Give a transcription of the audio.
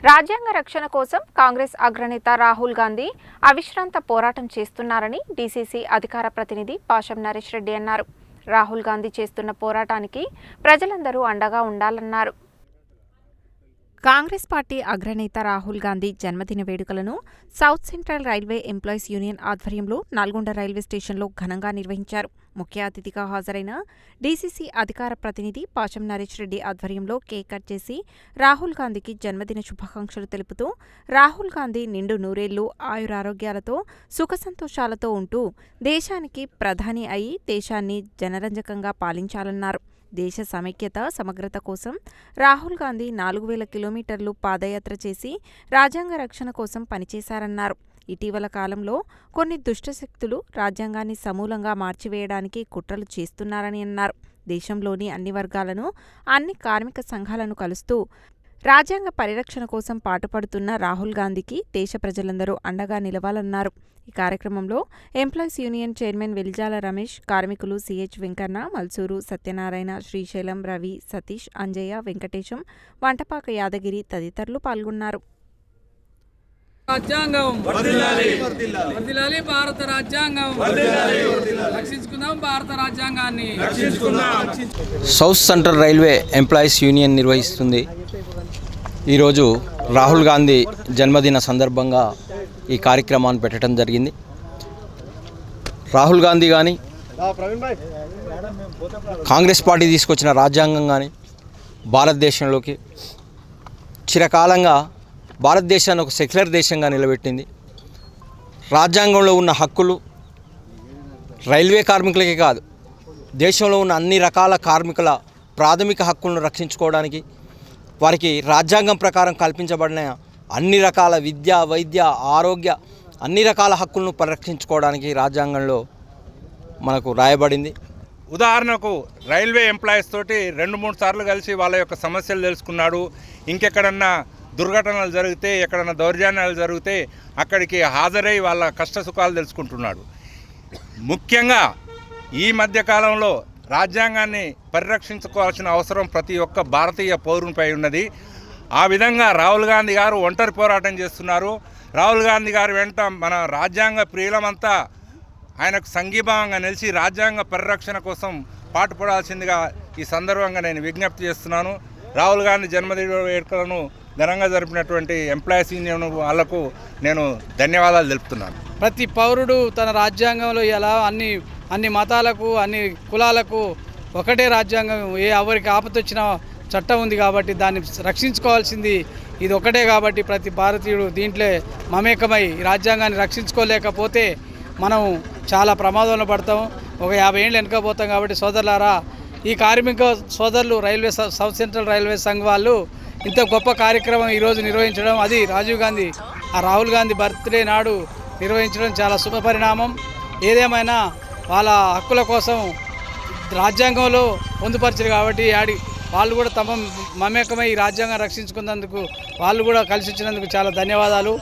రాజ్యాంగ రక్షణ కోసం కాంగ్రెస్ అగ్రనేత రాహుల్ గాంధీ అవిశ్రాంత పోరాటం చేస్తున్నారని డీసీసీ అధికార ప్రతినిధి పాషం నరేష్ రెడ్డి అన్నారు. రాహుల్ గాంధీ చేస్తున్న పోరాటానికి ప్రజలందరూ అండగా ఉండాలన్నారు. కాంగ్రెస్ పార్టీ అగ్రనేత రాహుల్ గాంధీ జన్మదిన వేడుకలను south central railway employees union ఆధ్వర్యంలో నల్గొండ రైల్వే స్టేషన్లో ఘనంగా నిర్వహించారు. ముఖ్య అతిథిగా హాజరైన డీసీసీ అధికార ప్రతినిధి పాషం నరేష్ రెడ్డి ఆధ్వర్యంలో కేక్ కట్ చేసి రాహుల్ గాంధీకి జన్మదిన శుభాకాంక్షలు తెలుపుతూ రాహుల్ గాంధీ నిండు నూరేళ్లు ఆయురారోగ్యాలతో సుఖసంతోషాలతో ఉంటూ దేశానికి ప్రధాని అయి దేశాన్ని జనరంజకంగా పాలించాలన్నారు. దేశ సమైక్యత సమగ్రత కోసం రాహుల్ గాంధీ 4000 కిలోమీటర్లు పాదయాత్ర చేసి రాజ్యాంగ రక్షణ కోసం పనిచేశారన్నారు. ఇటీవల కాలంలో కొన్ని దుష్టశక్తులు రాజ్యాంగాన్ని సమూలంగా మార్చివేయడానికి కుట్రలు చేస్తున్నారని అన్నారు. దేశంలోని అన్ని వర్గాలను, అన్ని కార్మిక సంఘాలను కలుస్తూ రాజ్యాంగ పరిరక్షణ కోసం పాటుపడుతున్న రాహుల్ గాంధీకి దేశ ప్రజలందరూ అండగా నిలవాలన్నారు. ఈ కార్యక్రమంలో ఎంప్లాయీస్ యూనియన్ చైర్మన్ వెలిజాల రమేష్, కార్మికులు సిహెచ్ వెంకన్న, మల్సూరు సత్యనారాయణ, శ్రీశైలం, రవి, సతీష్, అంజయ్య, వెంకటేశం, వంటపాక యాదగిరి తదితరులు పాల్గొన్నారు. రాజ్యాంగం వర్ధిల్లాలి, భారత రాజ్యాంగం రక్షించుకుందాం, భారత రాజ్యాంగాన్ని south central railway employees union నిర్వహిస్తుంది. ఈరోజు రాహుల్ గాంధీ జన్మదిన సందర్భంగా ఈ కార్యక్రమాన్ని పెట్టడం జరిగింది. రాహుల్ గాంధీ కానీ కాంగ్రెస్ పార్టీ తీసుకొచ్చిన రాజ్యాంగం కానీ భారతదేశంలోకి చిరకాలంగా భారతదేశాన్ని ఒక సెక్యులర్ దేశంగా నిలబెట్టింది. రాజ్యాంగంలో ఉన్న హక్కులు రైల్వే కార్మికులకే కాదు, దేశంలో ఉన్న అన్ని రకాల కార్మికుల ప్రాథమిక హక్కులను రక్షించుకోవడానికి, వారికి రాజ్యాంగం ప్రకారం కల్పించబడిన అన్ని రకాల విద్య, వైద్య, ఆరోగ్య అన్ని రకాల హక్కులను పరిరక్షించుకోవడానికి రాజ్యాంగంలో మనకు రాయబడింది. ఉదాహరణకు రైల్వే ఎంప్లాయీస్ తోటి 2-3 సార్లు కలిసి వాళ్ళ యొక్క సమస్యలు తెలుసుకున్నాడు. ఇంకెక్కడన్నా దుర్ఘటనలు జరిగితే, ఎక్కడన్నా దౌర్జన్యాలు జరిగితే అక్కడికి హాజరై వాళ్ళ కష్ట సుఖాలు తెలుసుకుంటున్నాడు. ముఖ్యంగా ఈ మధ్యకాలంలో రాజ్యాంగాన్ని పరిరక్షించుకోవాల్సిన అవసరం ప్రతి ఒక్క భారతీయ పౌరునిపై ఉన్నది. ఆ విధంగా రాహుల్ గాంధీ గారు ఒంటరి పోరాటం చేస్తున్నారు. రాహుల్ గాంధీ గారు వెంట మన రాజ్యాంగ ప్రియులమంతా ఆయనకు సంఘీభావంగా నిలిచి రాజ్యాంగ పరిరక్షణ కోసం పాటుపడాల్సిందిగా ఈ సందర్భంగా నేను విజ్ఞప్తి చేస్తున్నాను. రాహుల్ గాంధీ జన్మదిన వేడుకలను ఘనంగా జరిపినటువంటి ఎంప్లాయీస్ యూనియన్ వాళ్లకు నేను ధన్యవాదాలు తెలుపుతున్నాను. ప్రతి పౌరుడు తన రాజ్యాంగంలో ఎలా అన్ని మతాలకు, అన్ని కులాలకు ఒకటే రాజ్యాంగం, ఎవరికి ఆపదొచ్చినా చట్టం ఉంది కాబట్టి దాన్ని రక్షించుకోవాల్సింది ఇది ఒకటే. కాబట్టి ప్రతి భారతీయుడు దీంట్లో మమేకమై రాజ్యాంగాన్ని రక్షించుకోలేకపోతే మనం చాలా ప్రమాదంలో పడతాం, ఒక 50 ఏళ్ళు వెనుకపోతాం. కాబట్టి సోదరులారా, ఈ కార్మిక సోదరులు సౌత్ సెంట్రల్ రైల్వే సంఘ్ వాళ్ళు ఇంత గొప్ప కార్యక్రమం ఈరోజు నిర్వహించడం, అది రాహుల్ గాంధీ బర్త్డే నాడు నిర్వహించడం చాలా శుభపరిణామం. ఏదేమైనా వాళ్ళ హక్కుల కోసం రాజ్యాంగంలో పొందుపరిచారు కాబట్టి వాళ్ళు కూడా తమ మమేకమై రాజ్యాంగం రక్షించుకున్నందుకు, వాళ్ళు కూడా కలిసి వచ్చినందుకు చాలా ధన్యవాదాలు.